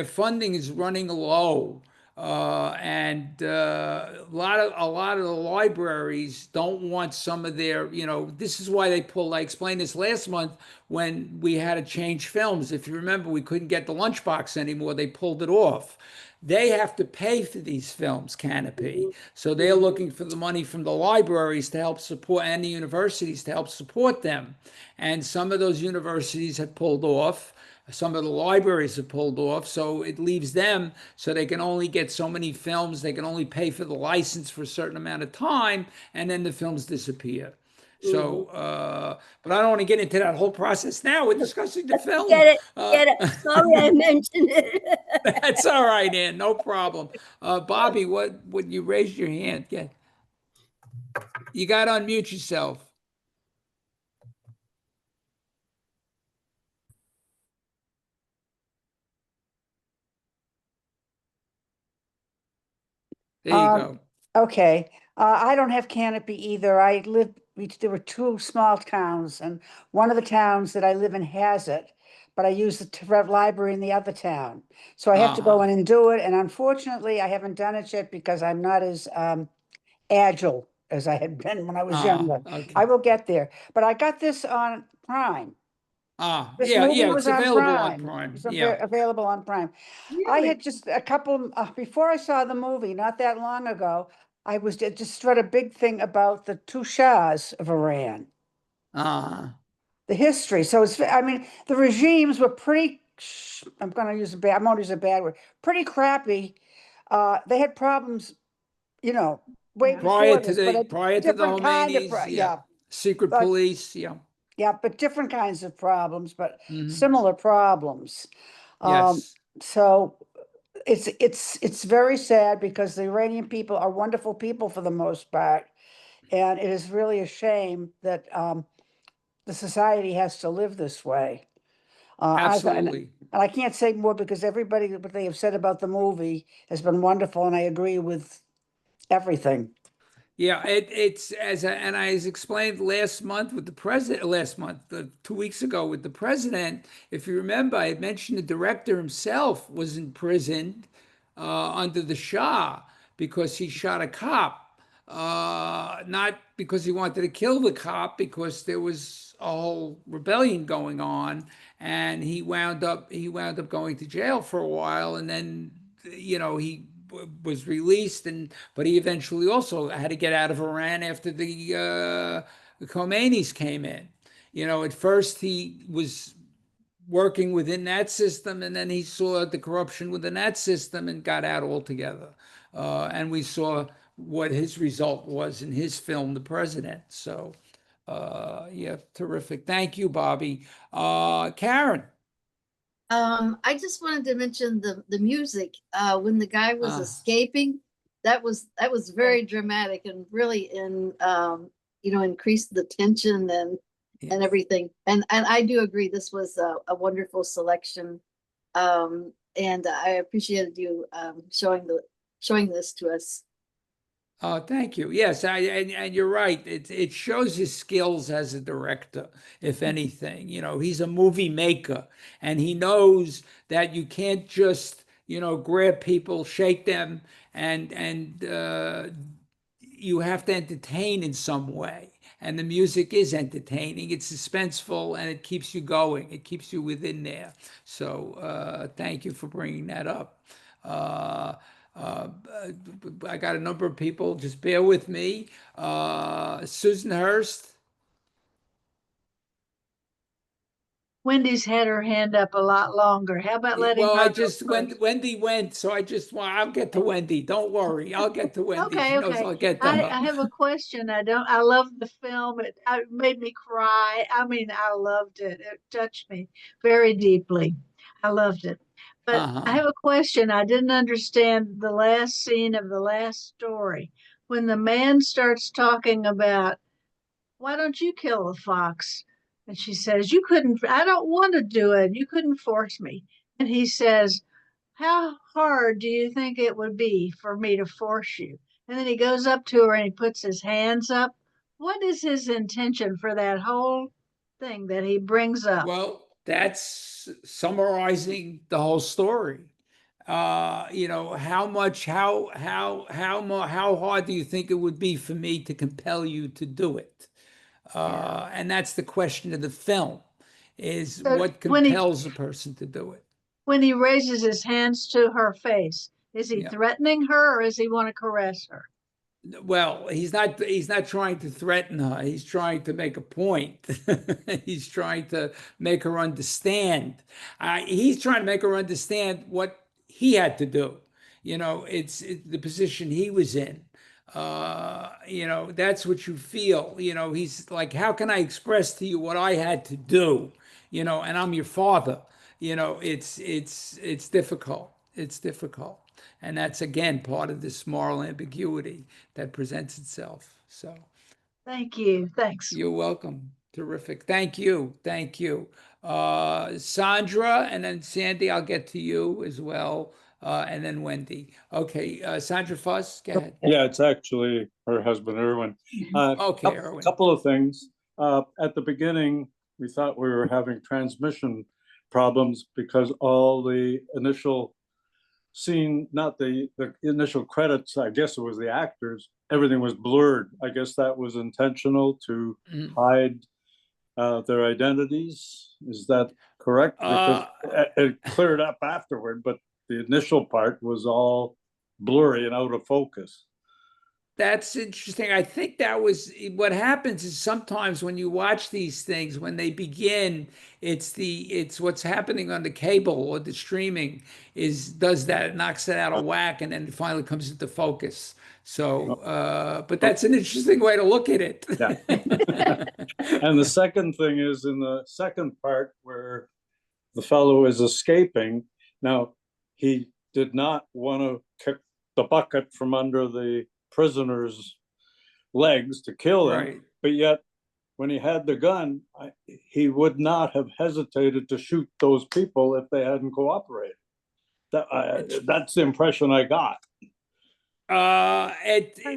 funding is running low. And a lot of the libraries don't want some of their, this is why they pulled. I explained this last month when we had to change films. If you remember, we couldn't get the lunchbox anymore. They pulled it off. They have to pay for these films, Kanopy. So they're looking for the money from the libraries to help support, and the universities to help support them. And some of those universities have pulled off. Some of the libraries have pulled off. So it leaves them, so they can only get so many films. They can only pay for the license for a certain amount of time, and then the films disappear. So, but I don't want to get into that whole process now. We're discussing the film. Get it. Sorry I mentioned it. That's all right, Ann. No problem. Bobby, what would you raise your hand? Yeah. You got to unmute yourself. There you go. Okay, I don't have Kanopy either. There were two small towns, and one of the towns that I live in has it, but I use the library in the other town. So I have to go in and do it, and unfortunately, I haven't done it yet because I'm not as agile as I had been when I was younger. Okay. I will get there, but I got this on Prime. This Yeah, movie was it's available on Prime. Prime. It's Yeah. available on Prime. I had just a couple, before I saw the movie, not that long ago, I just read a big thing about the two Shahs of Iran, the history. So the regimes were pretty, I won't use a bad word, pretty crappy. They had problems, way Prior before to this, but a the different kind of, Khomeinis, secret But- police, yeah. Yeah, but different kinds of problems, but Mhm. similar problems. Yes. So it's very sad because the Iranian people are wonderful people for the most part. And it is really a shame that the society has to live this way. Absolutely. And I can't say more because everybody, what they have said about the movie has been wonderful, and I agree with everything. Yeah, and I explained last month with the president, 2 weeks ago with the president. If you remember, I had mentioned the director himself was imprisoned under the Shah because he shot a cop, not because he wanted to kill the cop, because there was a whole rebellion going on, and he wound up going to jail for a while, and then he was released, but he eventually also had to get out of Iran after the Khomeinis came in. At first he was working within that system, and then he saw the corruption within that system and got out altogether. And we saw what his result was in his film, The President. So, yeah, terrific. Thank you, Bobby. Karen. I just wanted to mention the music when the guy was escaping. That was very dramatic and really increased the tension and everything. And I do agree this was a wonderful selection. And I appreciated you showing this to us. Oh, thank you. Yes, and you're right. It shows his skills as a director, if anything. You know, he's a movie maker, and he knows that you can't just, grab people, shake them, and you have to entertain in some way. And the music is entertaining. It's suspenseful, and it keeps you going. It keeps you within there. So thank you for bringing that up. I got a number of people. Just bear with me. Susan Hurst. Wendy's had her hand up a lot longer. How about letting Well, her I go just first? Wendy went, so I'll get to Wendy. Don't worry, I'll get to Wendy. Okay, She knows okay. I'll get to I her. have a question. I love the film. It made me cry. I mean, I loved it. It touched me very deeply. I loved it. But I have a question. I didn't understand the last scene of the last story. When the man starts talking about, why don't you kill the fox? And she says, I don't want to do it. You couldn't force me. And he says, how hard do you think it would be for me to force you? And then he goes up to her and he puts his hands up. What is his intention for that whole thing that he brings up? Well, that's summarizing the whole story. How hard do you think it would be for me to compel you to do it? And that's the question of the film, is So what compels a person to do it. When he raises his hands to her face, is he threatening her or does he want to caress her? Well, he's not trying to threaten her. He's trying to make a point. He's trying to make her understand. He's trying to make her understand what he had to do. It's the position he was in. That's what you feel. He's like, how can I express to you what I had to do? And I'm your father. It's difficult. It's difficult. And that's, again, part of this moral ambiguity that presents itself. So thank you. Thanks. You're welcome. Terrific. Thank you. Thank you. Sandra, and then Sandy, I'll get to you as well. And then Wendy. Okay, Sandra Fuss, go ahead. Yeah, it's actually her husband, Erwin. Okay, Erwin. A couple of things. At the beginning, we thought we were having transmission problems because all the initial scene, not the initial credits, I guess it was the actors, everything was blurred. I guess that was intentional to hide their identities. Is that correct? Because it cleared up afterward, but the initial part was all blurry and out of focus. That's interesting. I think that was what happens is sometimes when you watch these things, when they begin, it's what's happening on the cable or the streaming does that, it knocks it out of whack, and then it finally comes into focus. So, but that's an interesting way to look at it. Yeah. And the second thing is in the second part where the fellow is escaping. Now, he did not want to kick the bucket from under the prisoner's legs to kill him, Right. But yet when he had the gun, he would not have hesitated to shoot those people if they hadn't cooperated. That's the impression I got.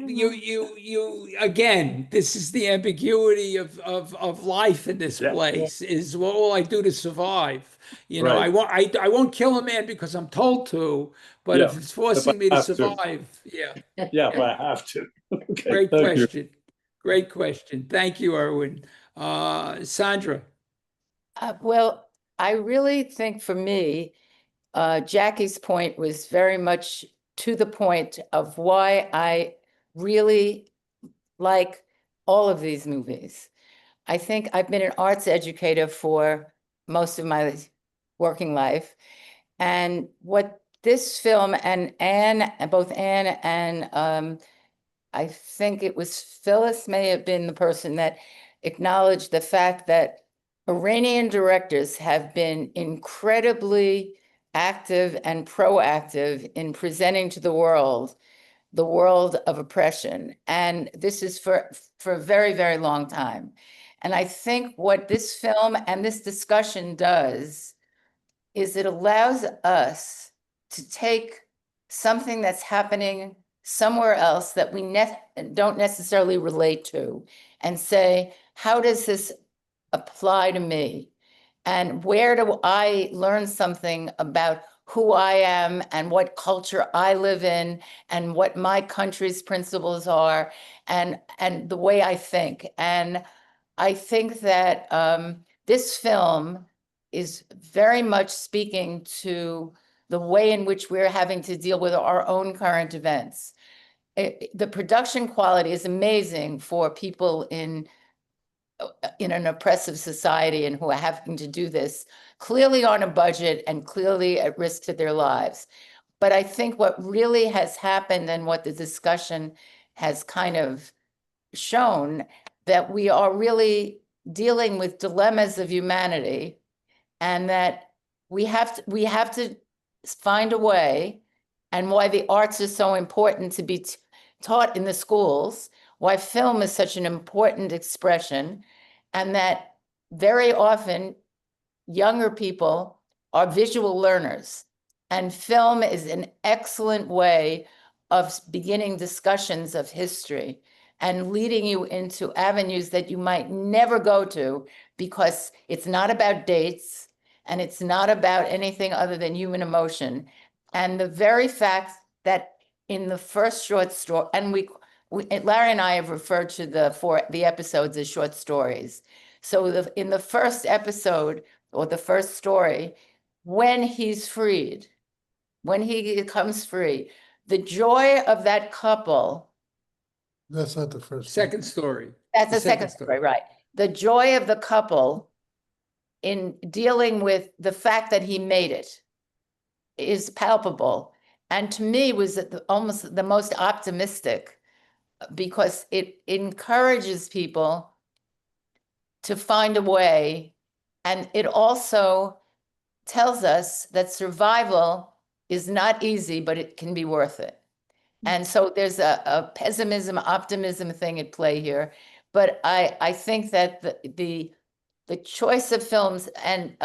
You again, this is the ambiguity of life in this place, is what will I do to survive? Right. I won't kill a man because I'm told to, but if it's forcing me to survive, yeah, if I have to. Okay, great question. You. Great question. Thank you, Erwin. Sandra. Well, I really think for me, Jackie's point was very much to the point of why I really like all of these movies. I think I've been an arts educator for most of my working life. And what this film and Anne, both Anne and I think it was Phyllis may have been the person that acknowledged the fact that Iranian directors have been incredibly active and proactive in presenting to the world of oppression. And this is for a very, very long time. And I think what this film and this discussion does is it allows us to take something that's happening somewhere else that we don't necessarily relate to and say, how does this apply to me? And where do I learn something about who I am and what culture I live in and what my country's principles are and the way I think. And I think that this film is very much speaking to the way in which we're having to deal with our own current events. The production quality is amazing for people in an oppressive society and who are having to do this clearly on a budget and clearly at risk to their lives. But I think what really has happened and what the discussion has kind of shown that we are really dealing with dilemmas of humanity and that we have to find a way, and why the arts are so important to be taught in the schools, why film is such an important expression, and that very often younger people are visual learners. And film is an excellent way of beginning discussions of history and leading you into avenues that you might never go to because it's not about dates and it's not about anything other than human emotion. And the very fact that in the first short story, and Larry and I have referred to the episodes as short stories. So in the first episode or the first story, when he's freed, when he becomes free, the joy of that couple. That's not the first. Second story. That's the second story, right? The joy of the couple in dealing with the fact that he made it is palpable. And to me was almost the most optimistic because it encourages people to find a way. And it also tells us that survival is not easy, but it can be worth it. And so there's a pessimism, optimism thing at play here. But I think that the choice of films and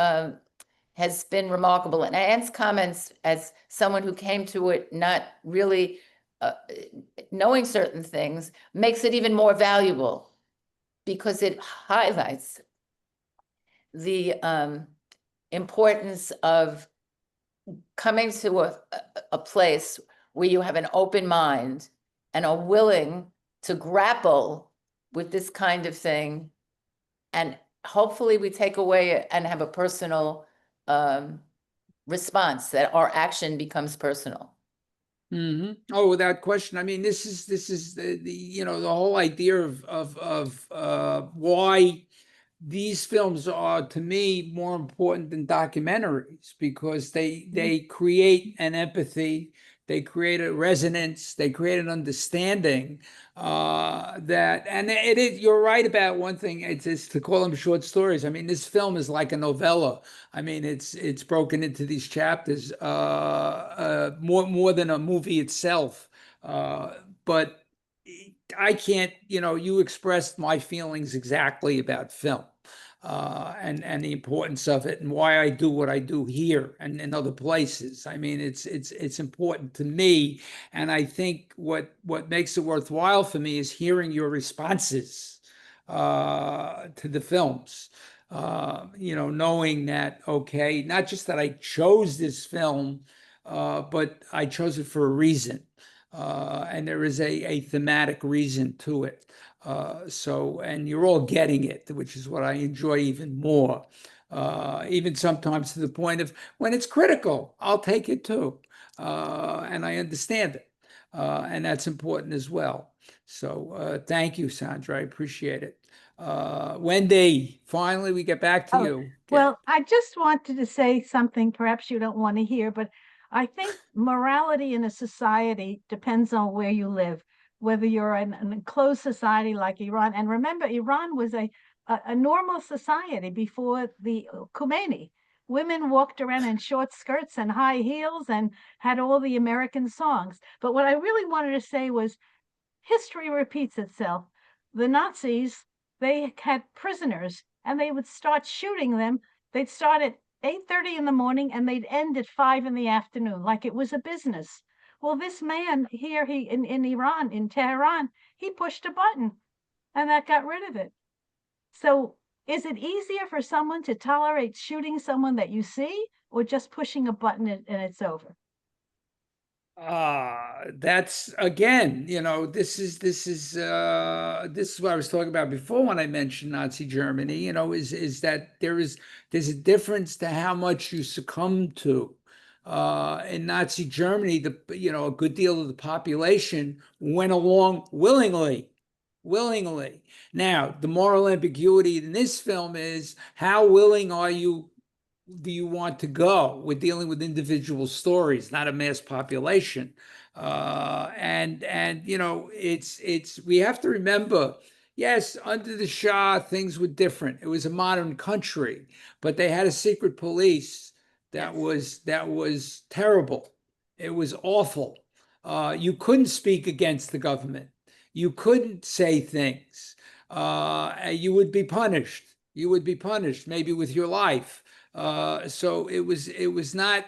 has been remarkable. And Anne's comments as someone who came to it not really knowing certain things makes it even more valuable because it highlights the importance of coming to a place where you have an open mind and are willing to grapple with this kind of thing. And hopefully we take away and have a personal response, that our action becomes personal. Mm-hmm. Oh, without question. I mean, this is the whole idea of why these films are, to me, more important than documentaries because they create an empathy, they create a resonance, they create an understanding that, and it is, you're right about one thing, it's to call them short stories. I mean, this film is like a novella. I mean, it's broken into these chapters more than a movie itself. But I can't, you expressed my feelings exactly about film. And the importance of it and why I do what I do here and in other places. I mean, it's important to me. And I think what makes it worthwhile for me is hearing your responses to the films. Knowing that, okay, not just that I chose this film, but I chose it for a reason. And there is a thematic reason to it. And you're all getting it, which is what I enjoy even more. Even sometimes to the point of when it's critical, I'll take it too. And I understand it. And that's important as well. So thank you, Sandra. I appreciate it. Wendy, finally we get back to Oh, you. Well, I just wanted to say something perhaps you don't want to hear, but I think morality in a society depends on where you live, whether you're in an enclosed society like Iran. And remember, Iran was a normal society before the Khomeini. Women walked around in short skirts and high heels and had all the American songs. But what I really wanted to say was history repeats itself. The Nazis, they had prisoners and they would start shooting them. They'd start at 8:30 in the morning and they'd end at 5 in the afternoon, like it was a business. Well, this man here, in Iran, in Tehran, he pushed a button and that got rid of it. So is it easier for someone to tolerate shooting someone that you see, or just pushing a button and it's over? That's again, this is what I was talking about before when I mentioned Nazi Germany, is that there's a difference to how much you succumb to. In Nazi Germany, a good deal of the population went along willingly. Now, the moral ambiguity in this film is how willing do you want to go? We're dealing with individual stories, not a mass population. And it's we have to remember, yes, under the Shah, things were different. It was a modern country, but they had a secret police that was terrible. It was awful. You couldn't speak against the government. You couldn't say things. You would be punished. You would be punished, maybe with your life. So it was not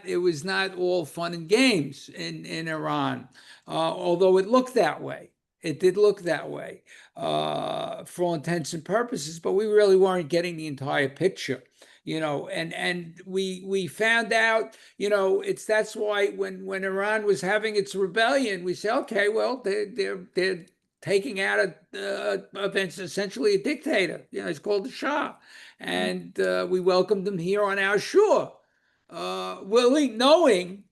all fun and games in Iran, although it looked that way. It did look that way for all intents and purposes, but we really weren't getting the entire picture. And we found out, that's why when Iran was having its rebellion, we said, okay, well, they're taking out essentially a dictator. It's called the Shah, and we welcomed him here on our shore, knowing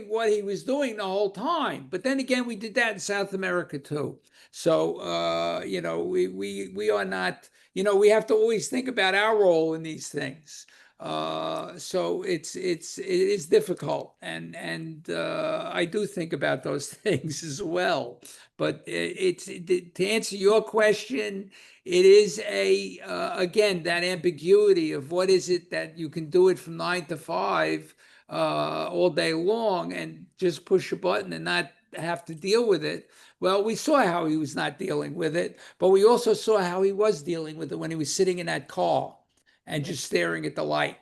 what he was doing the whole time. But then again, we did that in South America too. So we are not. We have to always think about our role in these things. So it is difficult, and I do think about those things as well. But to answer your question, it is again, that ambiguity of what is it that you can do it from 9 to 5 all day long and just push a button and not have to deal with it. Well, we saw how he was not dealing with it, but we also saw how he was dealing with it when he was sitting in that car and just staring at the light.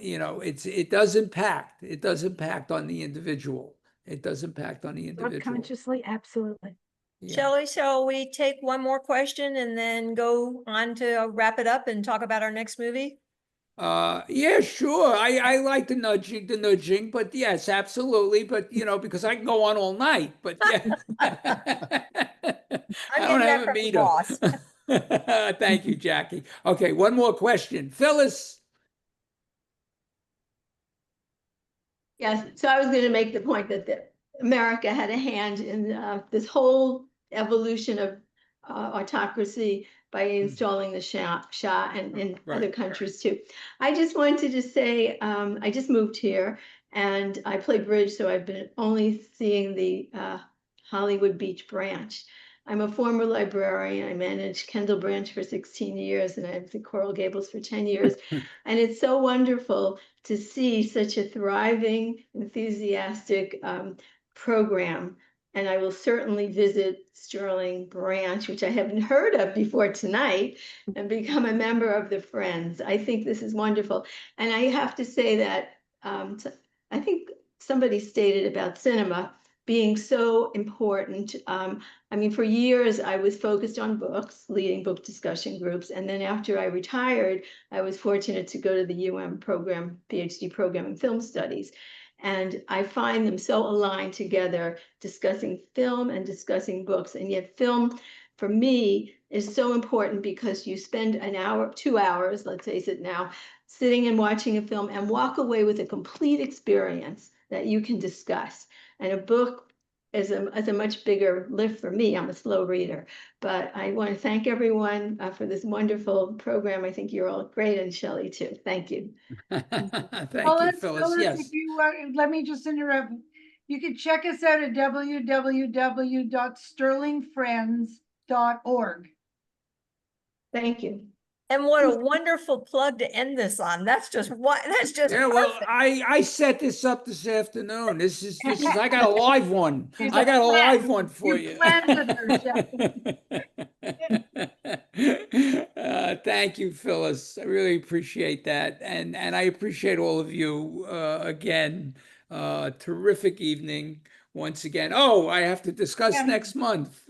It does impact. It does impact on the individual. It does impact on the individual. Subconsciously, absolutely. Yeah. Shelly, shall we take one more question and then go on to wrap it up and talk about our next movie? Yeah, sure. I like the nudging, but yes, absolutely. But because I can go on all night. But yeah, I don't have a meter. Boss. Thank you, Jackie. Okay, one more question, Phyllis. Yes, so I was going to make the point that America had a hand in this whole evolution of autocracy by installing the Shah and in other countries too. I just wanted to say, I just moved here and I play bridge, so I've been only seeing the Hollywood Beach branch. I'm a former librarian. I managed Kendall Branch for 16 years and I was at Coral Gables for 10 years. And it's so wonderful to see such a thriving, enthusiastic program. And I will certainly visit Stirling Branch, which I haven't heard of before tonight, and become a member of the Friends. I think this is wonderful. And I have to say that I think somebody stated about cinema being so important. I mean, for years, I was focused on books, leading book discussion groups. And then after I retired, I was fortunate to go to the program, PhD program in film studies. And I find them so aligned together, discussing film and discussing books. And yet film, for me, is so important because you spend an hour, 2 hours, let's face it now, sitting and watching a film and walk away with a complete experience that you can discuss. And a book is a much bigger lift for me. I'm a slow reader, but I want to thank everyone for this wonderful program. I think you're all great, and Shelley too. Thank you. Thank you, Phyllis, Phyllis. Yes. if you let me just interrupt. You can check us out at www.stirlingfriends.org. Thank you. And what a wonderful plug to end this on. That's just what, that's just Yeah, well, perfect. I set this up this afternoon. This is I got a live one. She's I a got a plan. live one for You you. planned with her, Thank you, Phyllis. I really appreciate that, and I appreciate all of you again. Terrific evening once again. Oh, I have to discuss Yeah. next month.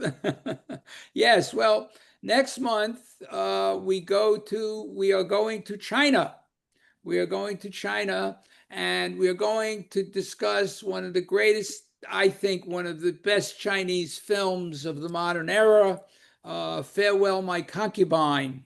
Yes, well, next month we are going to China. We are going to China, and we are going to discuss one of the greatest, I think, one of the best Chinese films of the modern era, Farewell, My Concubine.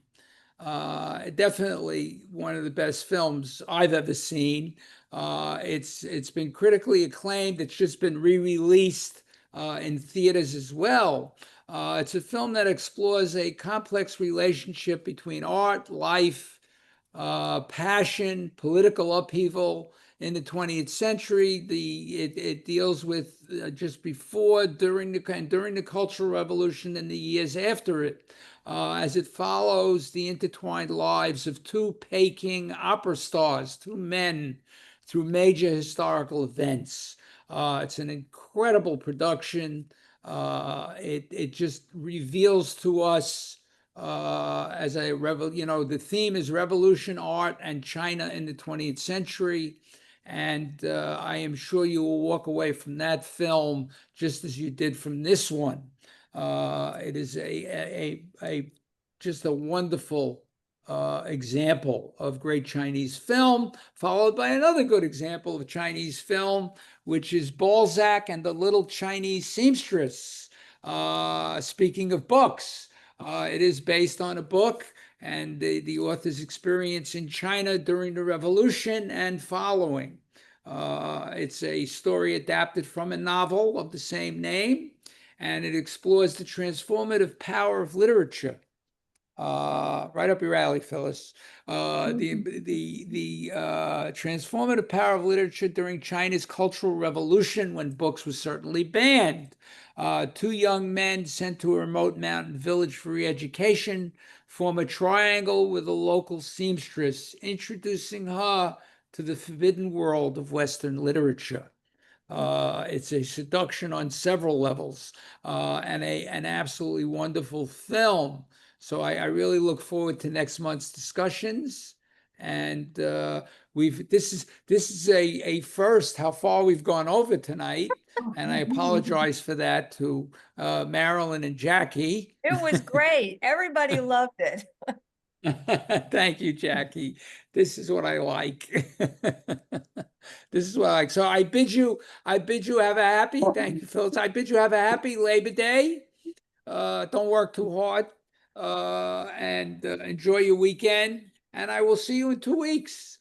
Definitely one of the best films I've ever seen. It's been critically acclaimed. It's just been re-released in theaters as well. It's a film that explores a complex relationship between art, life, passion, political upheaval in the 20th century. It deals with just before, during the Cultural Revolution, and the years after it, as it follows the intertwined lives of two Peking opera stars, two men, through major historical events. It's an incredible production. It just reveals to us as the theme is revolution, art, and China in the 20th century. And I am sure you will walk away from that film just as you did from this one. It is just a wonderful example of great Chinese film, followed by another good example of Chinese film, which is Balzac and the Little Chinese Seamstress. Speaking of books, it is based on a book and the author's experience in China during the revolution and following. It's a story adapted from a novel of the same name, and it explores the transformative power of literature. Right up your alley, Phyllis. The transformative power of literature during China's Cultural Revolution, when books were certainly banned. Two young men sent to a remote mountain village for re-education form a triangle with a local seamstress, introducing her to the forbidden world of Western literature. It's a seduction on several levels, and an absolutely wonderful film. So I really look forward to next month's discussions. And this is a first how far we've gone over tonight. And I apologize for that to Marilyn and Jackie. It was great. Everybody loved it. Thank you, Jackie. This is what I like. This is what I like. So I bid you have a happy, thank you, Phyllis. I bid you have a happy Labor Day. Don't work too hard, and enjoy your weekend. And I will see you in 2 weeks.